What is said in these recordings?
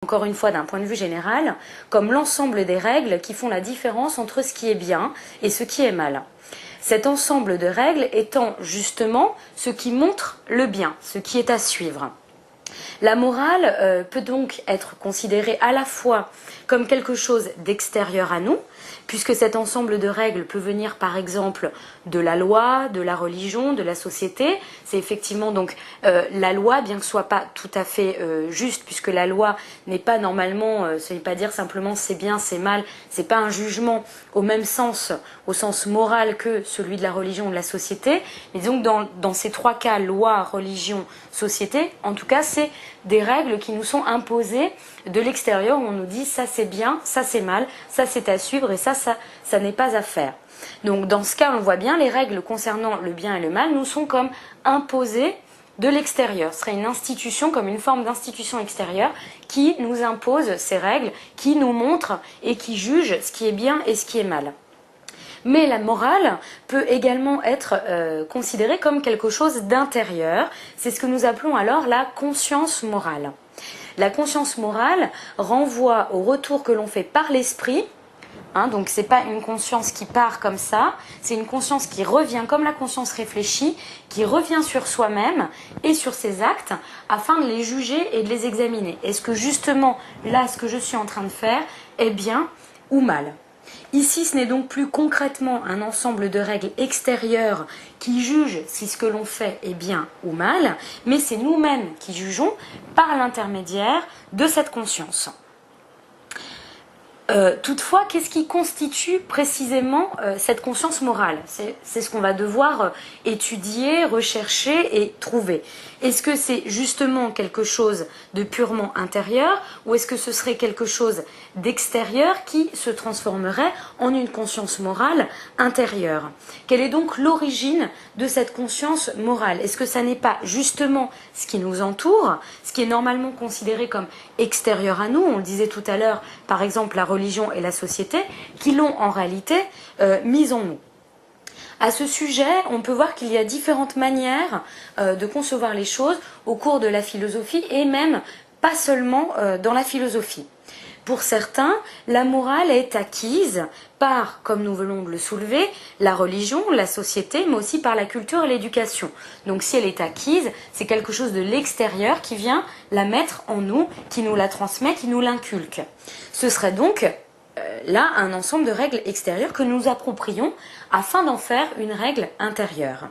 encore une fois d'un point de vue général, comme l'ensemble des règles qui font la différence entre ce qui est bien et ce qui est mal. Cet ensemble de règles étant justement ce qui montre le bien, ce qui est à suivre. La morale peut donc être considérée à la fois comme quelque chose d'extérieur à nous, puisque cet ensemble de règles peut venir par exemple de la loi, de la religion, de la société. C'est effectivement donc la loi, bien que ce soit pas tout à fait juste, puisque la loi n'est pas normalement, ce n'est pas dire simplement c'est bien, c'est mal, c'est pas un jugement au même sens, au sens moral que celui de la religion ou de la société. Mais donc dans ces trois cas, loi, religion, société, en tout cas c'est des règles qui nous sont imposées de l'extérieur où on nous dit ça c'est bien, ça c'est mal, ça c'est à suivre et ça n'est pas à faire. Donc dans ce cas on voit bien les règles concernant le bien et le mal nous sont comme imposées de l'extérieur. Ce serait une institution comme une forme d'institution extérieure qui nous impose ces règles, qui nous montre et qui juge ce qui est bien et ce qui est mal. Mais la morale peut également être considérée comme quelque chose d'intérieur. C'est ce que nous appelons alors la conscience morale. La conscience morale renvoie au retour que l'on fait par l'esprit. Donc ce n'est pas une conscience qui part comme ça, c'est une conscience qui revient comme la conscience réfléchie, qui revient sur soi-même et sur ses actes afin de les juger et de les examiner. Est-ce que justement là, ce que je suis en train de faire est bien ou mal ? Ici, ce n'est donc plus concrètement un ensemble de règles extérieures qui jugent si ce que l'on fait est bien ou mal, mais c'est nous-mêmes qui jugeons par l'intermédiaire de cette conscience. Toutefois, qu'est-ce qui constitue précisément cette conscience morale ? C'est ce qu'on va devoir étudier, rechercher et trouver. Est-ce que c'est justement quelque chose de purement intérieur ou est-ce que ce serait quelque chose d'extérieur qui se transformerait en une conscience morale intérieure ? Quelle est donc l'origine de cette conscience morale ? Est-ce que ça n'est pas justement ce qui nous entoure, ce qui est normalement considéré comme extérieur à nous ? On le disait tout à l'heure, par exemple la religion et la société, qui l'ont en réalité mise en nous. À ce sujet, on peut voir qu'il y a différentes manières de concevoir les choses au cours de la philosophie et même pas seulement dans la philosophie. Pour certains, la morale est acquise par, comme nous venons de le soulever, la religion, la société, mais aussi par la culture et l'éducation. Donc si elle est acquise, c'est quelque chose de l'extérieur qui vient la mettre en nous, qui nous la transmet, qui nous l'inculque. Ce serait donc là un ensemble de règles extérieures que nous approprions afin d'en faire une règle intérieure.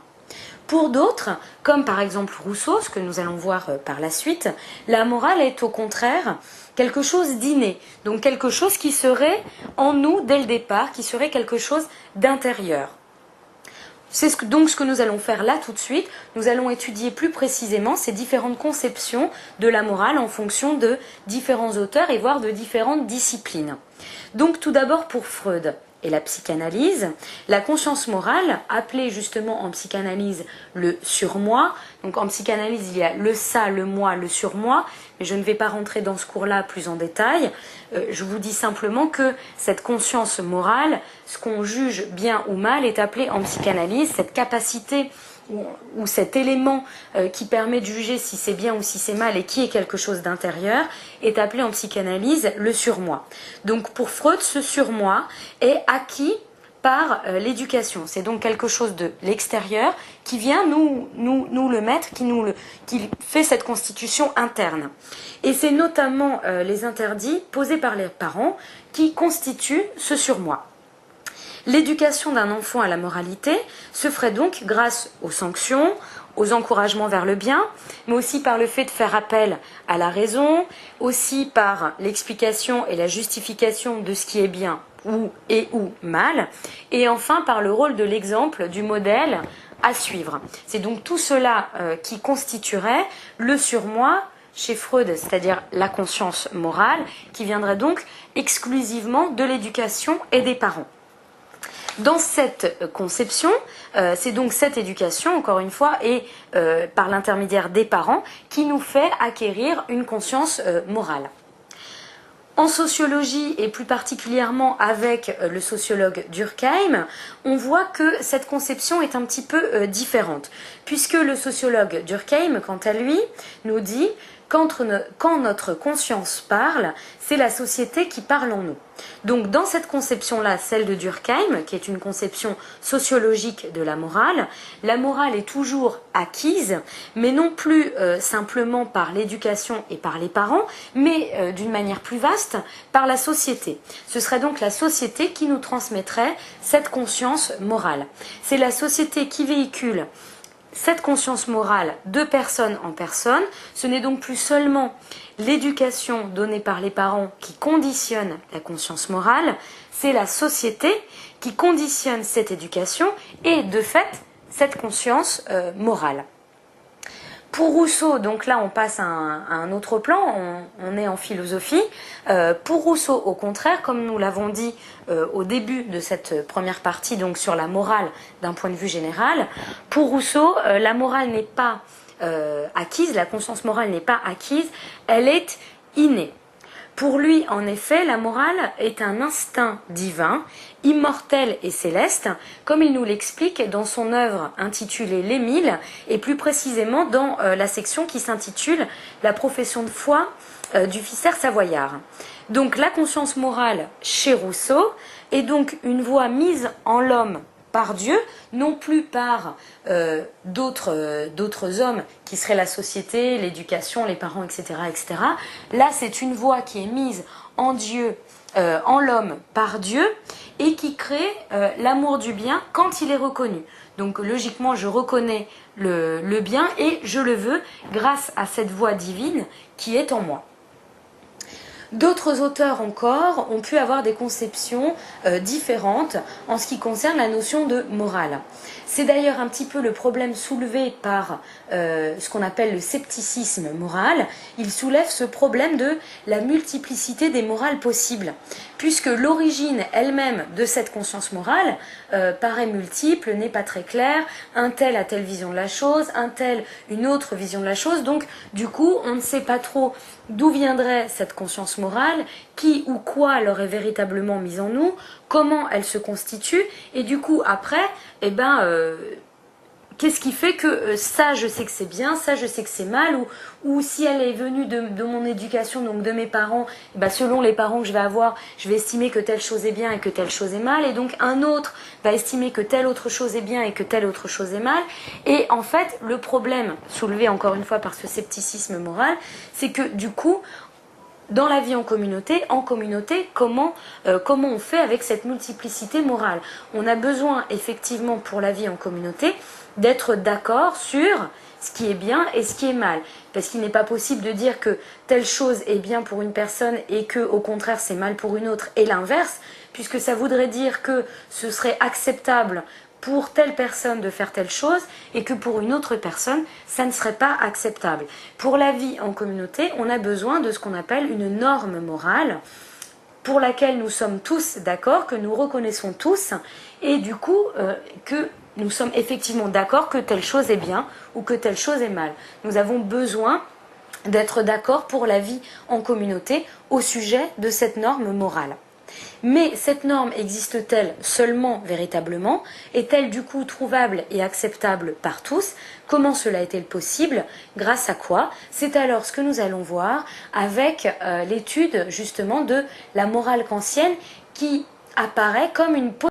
Pour d'autres, comme par exemple Rousseau, ce que nous allons voir par la suite, la morale est au contraire quelque chose d'inné, donc quelque chose qui serait en nous dès le départ, qui serait quelque chose d'intérieur. C'est donc ce que nous allons faire là tout de suite. Nous allons étudier plus précisément ces différentes conceptions de la morale en fonction de différents auteurs et voire de différentes disciplines. Donc tout d'abord pour Freud et la psychanalyse, la conscience morale, appelée justement en psychanalyse le surmoi. Donc en psychanalyse, il y a le ça, le moi, le surmoi, mais je ne vais pas rentrer dans ce cours-là plus en détail. Je vous dis simplement que cette conscience morale, ce qu'on juge bien ou mal, est appelé en psychanalyse cette capacité ou cet élément qui permet de juger si c'est bien ou si c'est mal et qui est quelque chose d'intérieur, est appelé en psychanalyse le surmoi. Donc pour Freud, ce surmoi est acquis par l'éducation. C'est donc quelque chose de l'extérieur qui vient nous le mettre, qui fait cette constitution interne. Et c'est notamment les interdits posés par les parents qui constituent ce surmoi. L'éducation d'un enfant à la moralité se ferait donc grâce aux sanctions, aux encouragements vers le bien, mais aussi par le fait de faire appel à la raison, aussi par l'explication et la justification de ce qui est bien ou mal, et enfin par le rôle de l'exemple, du modèle à suivre. C'est donc tout cela qui constituerait le surmoi chez Freud, c'est-à-dire la conscience morale, qui viendrait donc exclusivement de l'éducation et des parents. Dans cette conception, c'est donc cette éducation, encore une fois, et par l'intermédiaire des parents, qui nous fait acquérir une conscience morale. En sociologie, et plus particulièrement avec le sociologue Durkheim, on voit que cette conception est un petit peu différente, puisque le sociologue Durkheim, quant à lui, nous dit quand notre conscience parle, c'est la société qui parle en nous. Donc dans cette conception-là, celle de Durkheim, qui est une conception sociologique de la morale est toujours acquise, mais non plus simplement par l'éducation et par les parents, mais d'une manière plus vaste, par la société. Ce serait donc la société qui nous transmettrait cette conscience morale. C'est la société qui véhicule cette conscience morale de personne en personne. Ce n'est donc plus seulement l'éducation donnée par les parents qui conditionne la conscience morale, c'est la société qui conditionne cette éducation et de fait cette conscience morale. Pour Rousseau, donc là on passe à un autre plan, on est en philosophie. Pour Rousseau, au contraire, comme nous l'avons dit au début de cette première partie, donc sur la morale d'un point de vue général, pour Rousseau, la morale n'est pas acquise, la conscience morale n'est pas acquise, elle est innée. Pour lui, en effet, la morale est un instinct divin, immortel et céleste, comme il nous l'explique dans son œuvre intitulée L'Émile, et plus précisément dans la section qui s'intitule La profession de foi du Ficère savoyard. Donc la conscience morale chez Rousseau est donc une voie mise en l'homme par Dieu, non plus par d'autres hommes qui seraient la société, l'éducation, les parents, etc., etc. Là, c'est une voie qui est mise en Dieu, en l'homme par Dieu, et qui crée l'amour du bien quand il est reconnu. Donc logiquement, je reconnais le bien et je le veux grâce à cette voie divine qui est en moi. D'autres auteurs encore ont pu avoir des conceptions différentes en ce qui concerne la notion de morale. C'est d'ailleurs un petit peu le problème soulevé par ce qu'on appelle le scepticisme moral. Il soulève ce problème de la multiplicité des morales possibles, puisque l'origine elle-même de cette conscience morale paraît multiple, n'est pas très claire, un tel a telle vision de la chose, un tel une autre vision de la chose, donc du coup on ne sait pas trop d'où viendrait cette conscience morale, qui ou quoi l'aurait véritablement mise en nous, comment elle se constitue, et du coup après, qu'est-ce qui fait que ça je sais que c'est bien, ça je sais que c'est mal, ou si elle est venue de mon éducation, donc de mes parents, selon les parents que je vais avoir, je vais estimer que telle chose est bien et que telle chose est mal, et donc un autre va estimer que telle autre chose est bien et que telle autre chose est mal. Et en fait, le problème soulevé encore une fois par ce scepticisme moral, c'est que du coup, dans la vie en communauté, comment on fait avec cette multiplicité morale? On a besoin effectivement pour la vie en communauté d'être d'accord sur ce qui est bien et ce qui est mal. Parce qu'il n'est pas possible de dire que telle chose est bien pour une personne et que au contraire c'est mal pour une autre et l'inverse, puisque ça voudrait dire que ce serait acceptable pour telle personne de faire telle chose et que pour une autre personne, ça ne serait pas acceptable. Pour la vie en communauté, on a besoin de ce qu'on appelle une norme morale pour laquelle nous sommes tous d'accord, que nous reconnaissons tous et du coup que nous sommes effectivement d'accord que telle chose est bien ou que telle chose est mal. Nous avons besoin d'être d'accord pour la vie en communauté au sujet de cette norme morale. Mais cette norme existe-t-elle seulement véritablement? Est-elle du coup trouvable et acceptable par tous? Comment cela est-il possible? Grâce à quoi? C'est alors ce que nous allons voir avec l'étude justement de la morale kantienne qui apparaît comme une